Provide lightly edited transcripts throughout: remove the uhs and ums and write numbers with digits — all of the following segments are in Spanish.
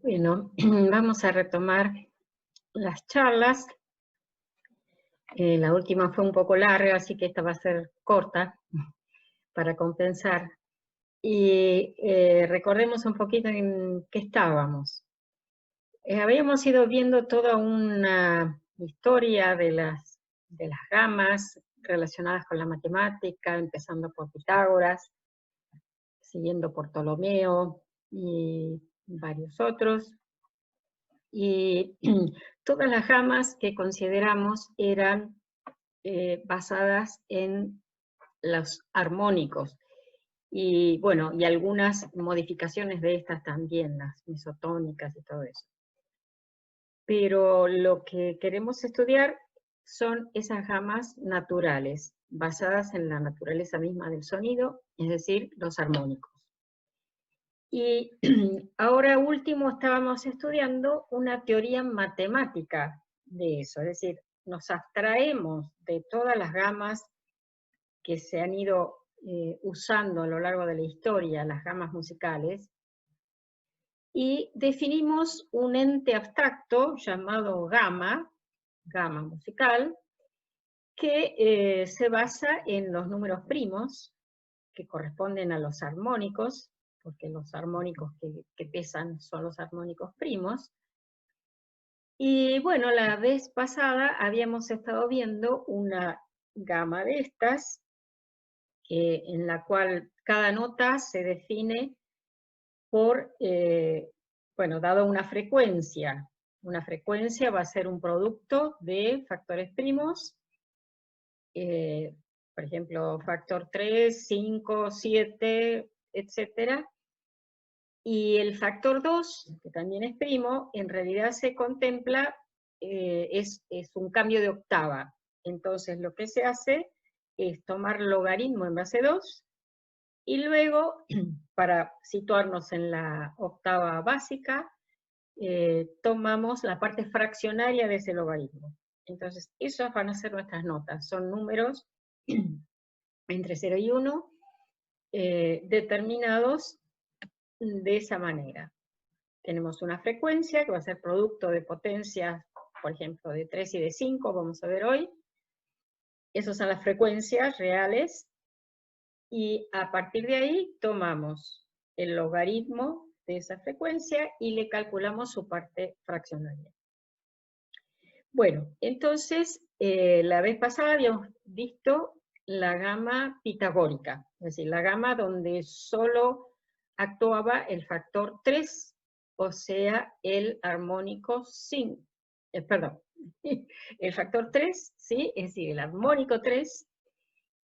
Bueno, vamos a retomar las charlas. La última fue un poco larga, así que esta va a ser corta para compensar. Y recordemos un poquito en qué estábamos. Habíamos ido viendo toda una historia de las gamas relacionadas con la matemática, empezando por Pitágoras, siguiendo por Ptolomeo y varios otros. Y todas las gamas que consideramos eran basadas en los armónicos. Y bueno, y algunas modificaciones de estas también, las mesotónicas y todo eso. Pero lo que queremos estudiar son esas gamas naturales, basadas en la naturaleza misma del sonido, es decir, los armónicos. Y ahora último estábamos estudiando una teoría matemática de eso, es decir, nos abstraemos de todas las gamas que se han ido usando a lo largo de la historia, las gamas musicales, y definimos un ente abstracto llamado gama musical, que se basa en los números primos, que corresponden a los armónicos, porque los armónicos que pesan son los armónicos primos. Y bueno, la vez pasada habíamos estado viendo una gama de estas, en la cual cada nota se define por, bueno, dado una frecuencia. Una frecuencia va a ser un producto de factores primos, por ejemplo, factor 3, 5, 7, etc. Y el factor 2, que también es primo, en realidad se contempla, es un cambio de octava. Entonces lo que se hace es tomar logaritmo en base 2, y luego, para situarnos en la octava básica, tomamos la parte fraccionaria de ese logaritmo. Entonces, esas van a ser nuestras notas. Son números entre 0 y 1, determinados de esa manera. Tenemos una frecuencia que va a ser producto de potencias, por ejemplo, de 3 y de 5, vamos a ver hoy. Esas son las frecuencias reales, y a partir de ahí tomamos el logaritmo de esa frecuencia y le calculamos su parte fraccionaria. Bueno, entonces, la vez pasada habíamos visto la gama pitagórica, es decir, la gama donde solo actuaba el factor 3, o sea, el armónico 5, perdón, el factor 3, ¿sí? Es decir, el armónico 3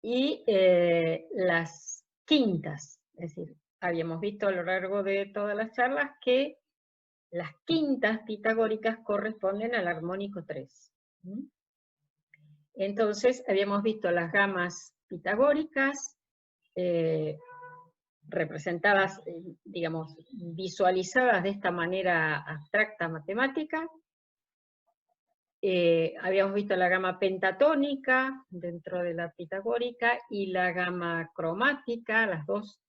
y las quintas, es decir, habíamos visto a lo largo de todas las charlas que las quintas pitagóricas corresponden al armónico 3. Entonces, habíamos visto las gamas pitagóricas, representadas, digamos, visualizadas de esta manera abstracta matemática. Habíamos visto la gama pentatónica dentro de la pitagórica y la gama cromática, las dos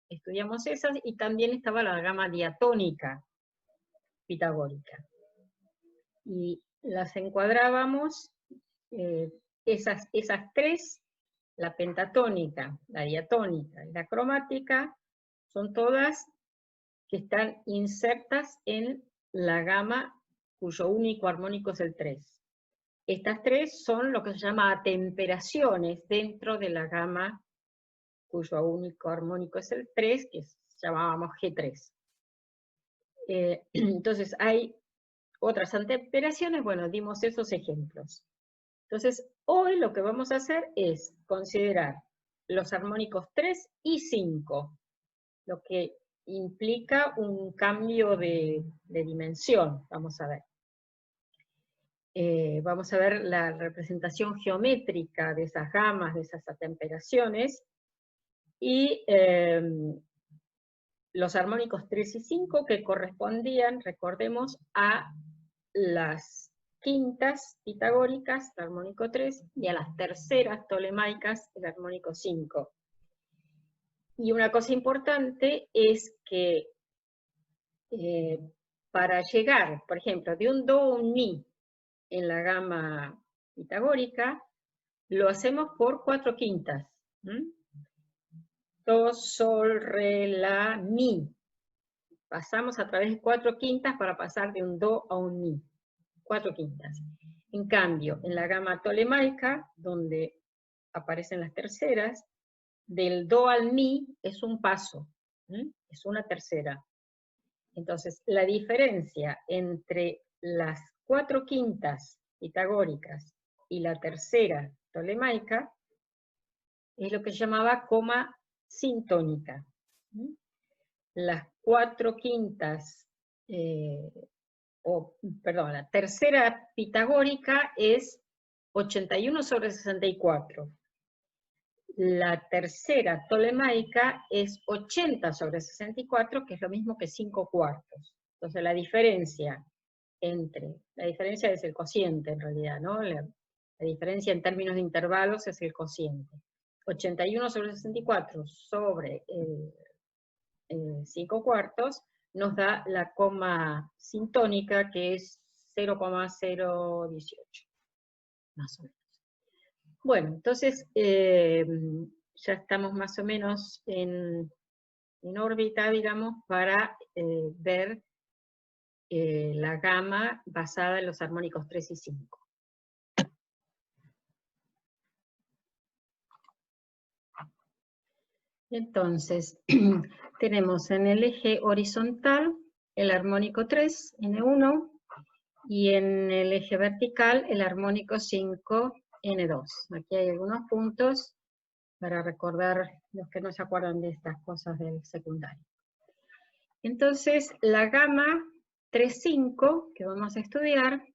estudiamos esas, y también estaba la gama diatónica pitagórica. Y las encuadrábamos, esas tres, la pentatónica, la diatónica y la cromática, son todas que están insertas en la gama cuyo único armónico es el 3. Estas tres son lo que se llama atemperaciones dentro de la gama cuyo único armónico es el 3, que llamábamos G3. Entonces hay otras atemperaciones, bueno, dimos esos ejemplos. Entonces, hoy lo que vamos a hacer es considerar los armónicos 3 y 5, lo que implica un cambio de dimensión, vamos a ver. Vamos a ver la representación geométrica de esas gamas, de esas atemperaciones, y los armónicos 3 y 5 que correspondían, recordemos, a las quintas pitagóricas, el armónico 3, y a las terceras tolemaicas, el armónico 5. Y una cosa importante es que para llegar, por ejemplo, de un do a un mi en la gama pitagórica, lo hacemos por 4/5. Do, sol, re, la, mi. Pasamos a través de 4/5 para pasar de un do a un mi. 4/5. En cambio, en la gama tolemaica, donde aparecen las terceras, del do al mi es un paso, es una tercera. Entonces, la diferencia entre las 4/5 pitagóricas y la tercera tolemaica es lo que se llamaba coma sintónica. Las 4/5, la tercera pitagórica es 81/64. La tercera tolemaica es 80/64, que es lo mismo que 5/4. Entonces la diferencia es el cociente en realidad, ¿no? La diferencia en términos de intervalos es el cociente. 81/64 sobre 5/4 nos da la coma sintónica, que es 0,018, más o menos. Bueno, entonces ya estamos más o menos en órbita, digamos, para ver la gama basada en los armónicos 3 y 5. Entonces, tenemos en el eje horizontal el armónico 3, N1, y en el eje vertical el armónico 5, N2. Aquí hay algunos puntos para recordar los que no se acuerdan de estas cosas del secundario. Entonces, la gama 3-5 que vamos a estudiar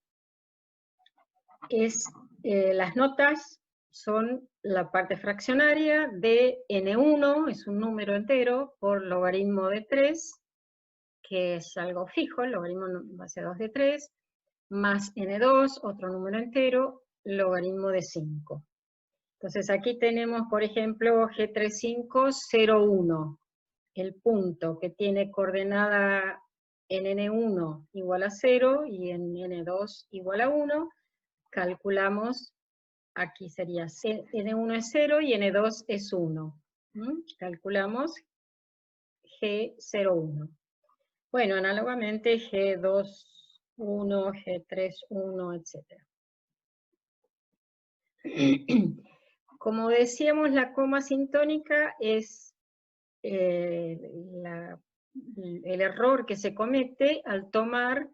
es, las notas son la parte fraccionaria de N1, es un número entero, por logaritmo de 3, que es algo fijo, el logaritmo base 2 de 3, más N2, otro número entero, logaritmo de 5. Entonces aquí tenemos, por ejemplo, G35, 0, 1. El punto que tiene coordenada en N1 igual a 0 y en N2 igual a 1, calculamos, aquí sería N1 es 0 y N2 es 1. Calculamos G01. Bueno, análogamente G2, 1, G3, 1, etc. Como decíamos, la coma sintónica es el error que se comete al tomar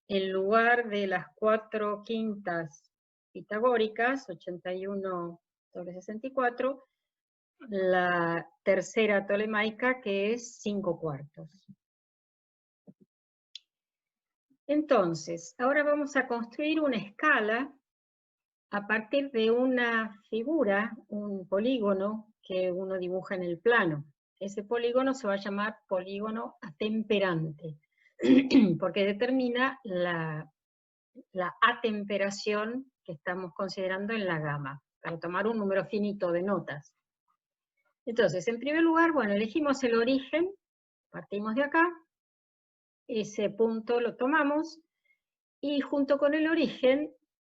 en lugar de las 4/5 pitagóricas, 81/64, la tercera tolemaica, que es 5/4. Entonces, ahora vamos a construir una escala a partir de una figura, un polígono que uno dibuja en el plano. Ese polígono se va a llamar polígono atemperante, porque determina la atemperación que estamos considerando en la gama, para tomar un número finito de notas. Entonces, en primer lugar, bueno, elegimos el origen, partimos de acá, ese punto lo tomamos, y junto con el origen,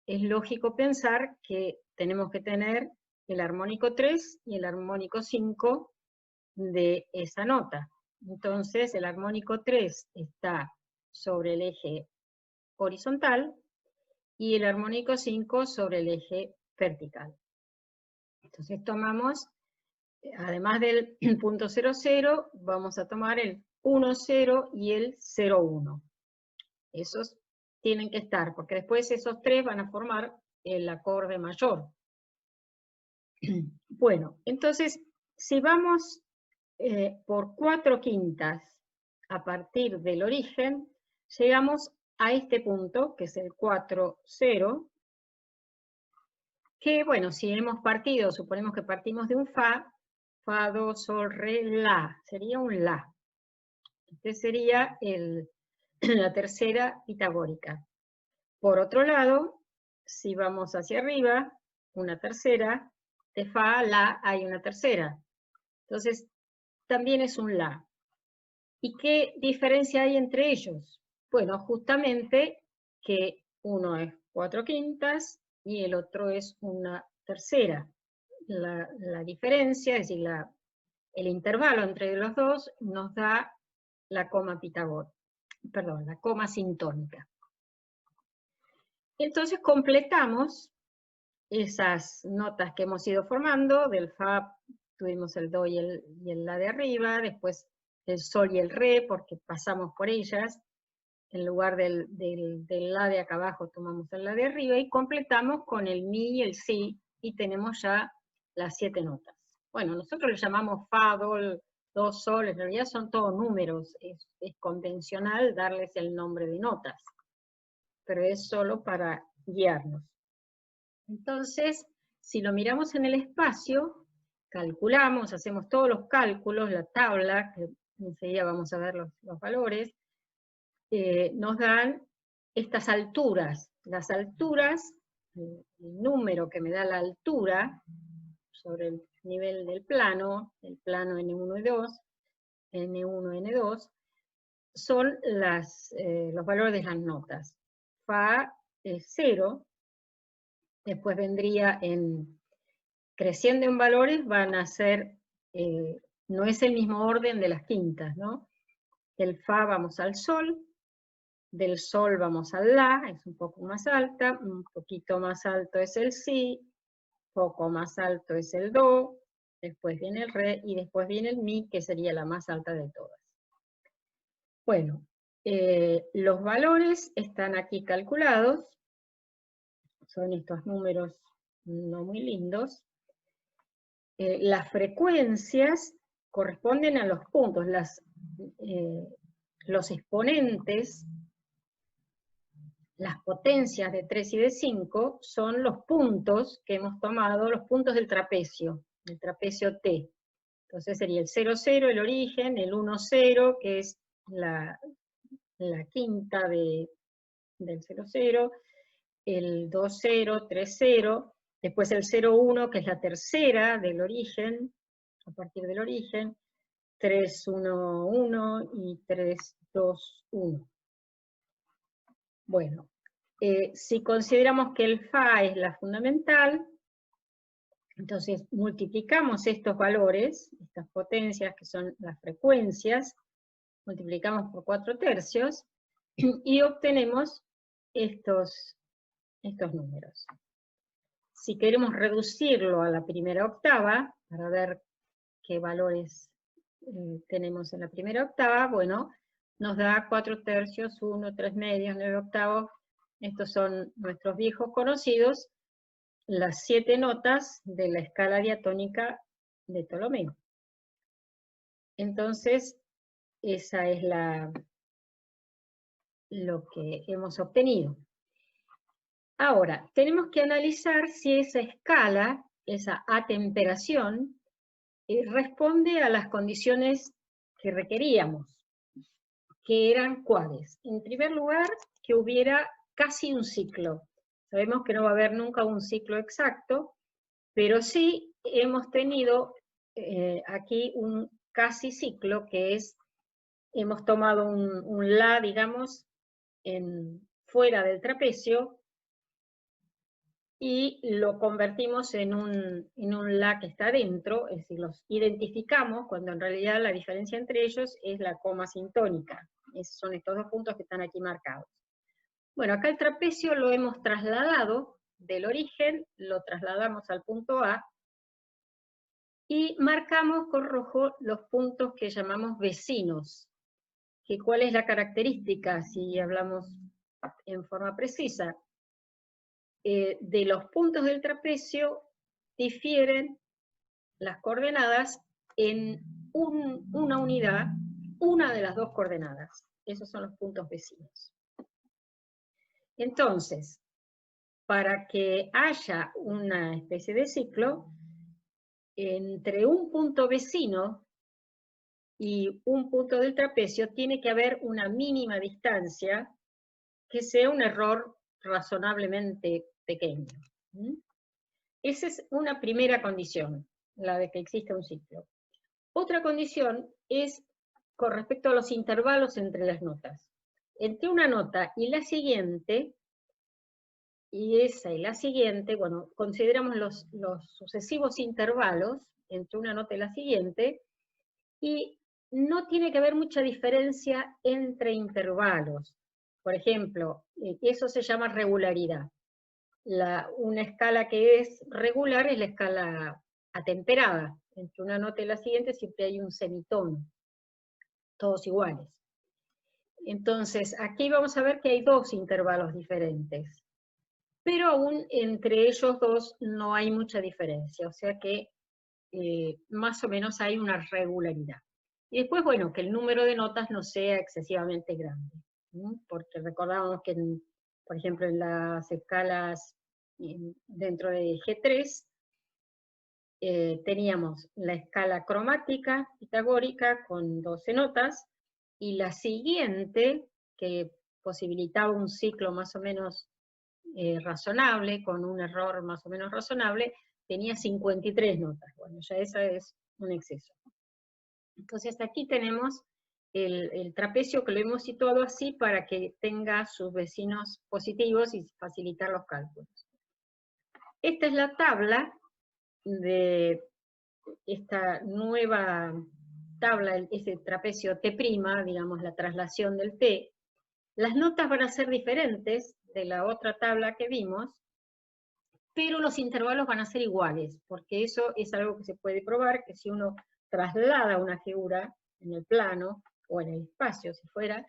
es lógico pensar que tenemos que tener el armónico 3 y el armónico 5 de esa nota. Entonces, el armónico 3 está sobre el eje horizontal y el armónico 5 sobre el eje vertical. Entonces tomamos, además del punto 0, 0, vamos a tomar el 1, 0 y el 0, 1. Esos tienen que estar, porque después esos tres van a formar el acorde mayor. Bueno, entonces, si vamos por 4/5 a partir del origen, llegamos a este punto, que es el 4, 0, que, bueno, si hemos partido, suponemos que partimos de un fa, fa, do, sol, re, la, sería un la. Este sería la tercera pitagórica. Por otro lado, si vamos hacia arriba, una tercera, de fa a la hay una tercera. Entonces, también es un la. ¿Y qué diferencia hay entre ellos? Bueno, justamente que uno es 4/5 y el otro es 1/3. La diferencia, es decir, el intervalo entre los dos nos da la coma pitagórica, perdón, la coma sintónica. Entonces completamos esas notas que hemos ido formando. Del fa tuvimos el do y el la de arriba, después el sol y el re, porque pasamos por ellas. En lugar del la de acá abajo tomamos el la de arriba, y completamos con el mi y el si, y tenemos ya las 7 notas. Bueno, nosotros le llamamos fa, do, sol, en realidad son todos números, es convencional darles el nombre de notas, pero es solo para guiarnos. Entonces, si lo miramos en el espacio, calculamos, hacemos todos los cálculos, la tabla, que enseguida vamos a ver los valores, nos dan estas alturas. Las alturas, el número que me da la altura sobre el nivel del plano N1 y 2, N1, N2, son los valores de las notas. Fa es 0, después vendría creciendo en valores, van a ser, no es el mismo orden de las quintas, ¿no? Del fa vamos al sol, del sol vamos al la, es un poco más alta, un poquito más alto es el si, poco más alto es el do, después viene el re, y después viene el mi, que sería la más alta de todas. Bueno, los valores están aquí calculados, son estos números no muy lindos. Las frecuencias corresponden a los puntos, los exponentes, las potencias de 3 y de 5 son los puntos que hemos tomado, los puntos del trapecio T. Entonces sería el 0, 0, el origen, el 1, 0, que es la quinta del 0, 0, el 2, 0, 3, 0, después el 0, 1, que es la tercera del origen, a partir del origen, 3, 1, 1 y 3, 2, 1. Bueno, si consideramos que el fa es la fundamental, entonces multiplicamos estos valores, estas potencias que son las frecuencias, multiplicamos por 4/3 y obtenemos estos números. Si queremos reducirlo a la primera octava, para ver qué valores tenemos en la primera octava, bueno, nos da 4/3, 1, 3/2, 9/8. Estos son nuestros viejos conocidos, las 7 notas de la escala diatónica de Ptolomeo. Entonces, esa es lo que hemos obtenido. Ahora, tenemos que analizar si esa escala, esa atemperación, responde a las condiciones que requeríamos, que eran ¿cuáles? En primer lugar, que hubiera casi un ciclo. Sabemos que no va a haber nunca un ciclo exacto, pero sí hemos tenido aquí un casi ciclo, que es, hemos tomado un la, digamos, fuera del trapecio, y lo convertimos en un la que está dentro, es decir, los identificamos, cuando en realidad la diferencia entre ellos es la coma sintónica. Esos son estos dos puntos que están aquí marcados. Bueno, acá el trapecio lo hemos trasladado del origen, lo trasladamos al punto A, y marcamos con rojo los puntos que llamamos vecinos. ¿Cuál es la característica, si hablamos en forma precisa? De los puntos del trapecio difieren las coordenadas en una unidad, una de las dos coordenadas. Esos son los puntos vecinos. Entonces, para que haya una especie de ciclo, entre un punto vecino y un punto del trapecio tiene que haber una mínima distancia que sea un error razonablemente pequeño. Esa es una primera condición, la de que exista un ciclo. Otra condición es con respecto a los intervalos entre las notas. entre una nota y la siguiente, y esa y la siguiente, bueno, consideramos los sucesivos intervalos entre una nota y la siguiente, y no tiene que haber mucha diferencia entre intervalos. Por ejemplo, eso se llama regularidad. Una escala que es regular es la escala atemperada. Entre una nota y la siguiente siempre hay un semitono, todos iguales. Entonces, aquí vamos a ver que hay dos intervalos diferentes, pero aún entre ellos dos no hay mucha diferencia, o sea que más o menos hay una regularidad. Y después, bueno, que el número de notas no sea excesivamente grande, ¿no? Porque recordamos que, por ejemplo, en las escalas dentro de G3, teníamos la escala cromática pitagórica con 12 notas, y la siguiente, que posibilitaba un ciclo más o menos razonable, con un error más o menos razonable, tenía 53 notas. Bueno, ya esa es un exceso. Entonces aquí tenemos el trapecio, que lo hemos situado así para que tenga sus vecinos positivos y facilitar los cálculos. Esta es la tabla de esta nueva tabla, ese trapecio T', digamos la traslación del T. Las notas van a ser diferentes de la otra tabla que vimos, pero los intervalos van a ser iguales, porque eso es algo que se puede probar, que si uno traslada una figura en el plano, o en el espacio si fuera,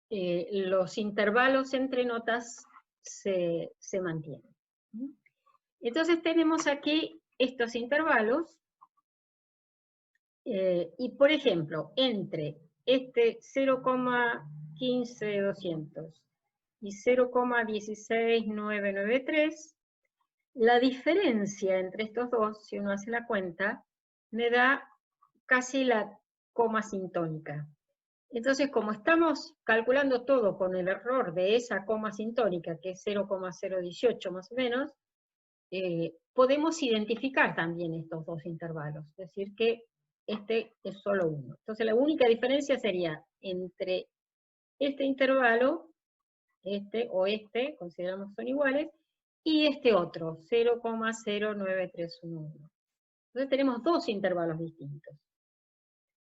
los intervalos entre notas se mantienen. Entonces tenemos aquí estos intervalos, y por ejemplo, entre este 0,15200 y 0,16993, la diferencia entre estos dos, si uno hace la cuenta, me da casi la coma sintónica. Entonces, como estamos calculando todo con el error de esa coma sintónica, que es 0,018 más o menos, podemos identificar también estos dos intervalos, es decir, que este es solo uno. Entonces, la única diferencia sería entre este intervalo, este o este, consideramos son iguales, y este otro, 0,09311. Entonces tenemos dos intervalos distintos.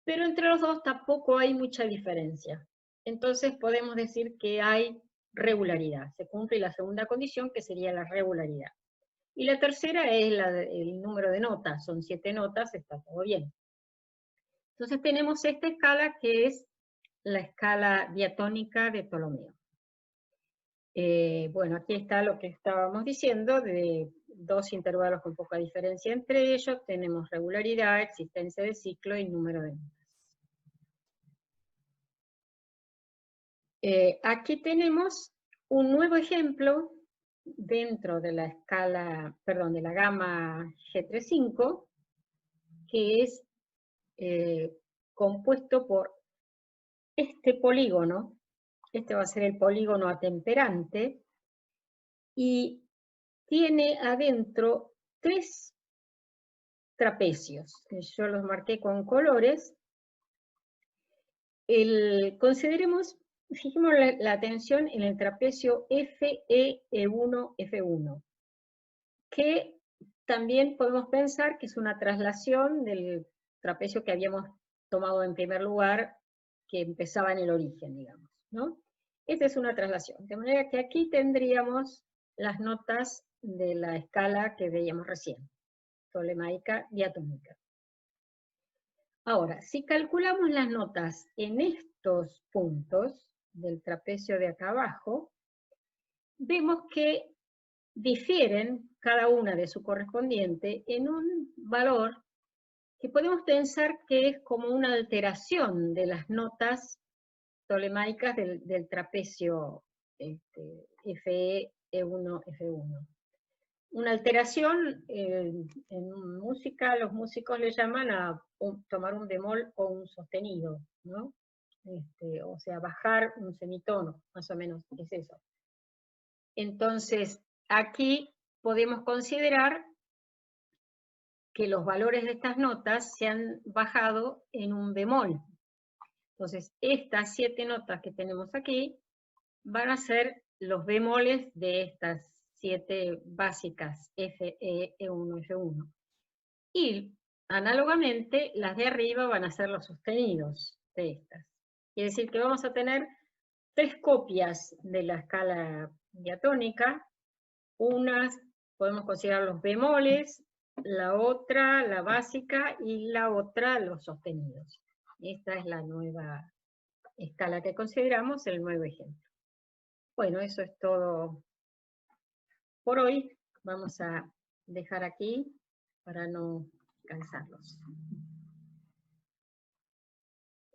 Pero entre los dos tampoco hay mucha diferencia. Entonces podemos decir que hay regularidad. Se cumple la segunda condición, que sería la regularidad. Y la tercera es el número de notas. Son 7 notas, está todo bien. Entonces tenemos esta escala, que es la escala diatónica de Ptolomeo. Bueno, aquí está lo que estábamos diciendo, de dos intervalos con poca diferencia entre ellos. Tenemos regularidad, existencia de ciclo y número de notas. Aquí tenemos un nuevo ejemplo dentro de la escala, perdón, de la gama G35, que es compuesto por este polígono. Este va a ser el polígono atemperante, y tiene adentro 3 trapecios, que yo los marqué con colores. Consideremos, fijemos la atención en el trapecio FE1, F1, que también podemos pensar que es una traslación del trapecio que habíamos tomado en primer lugar, que empezaba en el origen, digamos, ¿no? Esta es una traslación, de manera que aquí tendríamos las notas de la escala que veíamos recién, tolemaica diatónica. Ahora, si calculamos las notas en estos puntos del trapecio de acá abajo, vemos que difieren cada una de su correspondiente en un valor que podemos pensar que es como una alteración de las notas tolemaicas del trapecio FE, E1, F1. Una alteración, en música los músicos le llaman a tomar un bemol o un sostenido, ¿no? O sea, bajar un semitono, más o menos, es eso. Entonces, aquí podemos considerar que los valores de estas notas se han bajado en un bemol. Entonces, estas 7 notas que tenemos aquí van a ser los bemoles de estas 7 básicas, F, E, E1, F1. Y análogamente, las de arriba van a ser los sostenidos de estas. Quiere decir que vamos a tener 3 copias de la escala diatónica. Unas podemos considerar los bemoles, la otra la básica y la otra los sostenidos. Esta es la nueva escala que consideramos, el nuevo ejemplo. Bueno, eso es todo por hoy. Vamos a dejar aquí para no cansarlos.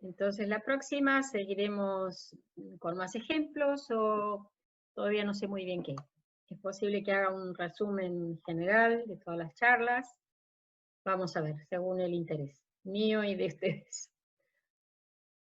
Entonces la próxima seguiremos con más ejemplos o todavía no sé muy bien qué. Es posible que haga un resumen general de todas las charlas. Vamos a ver, según el interés mío y de ustedes.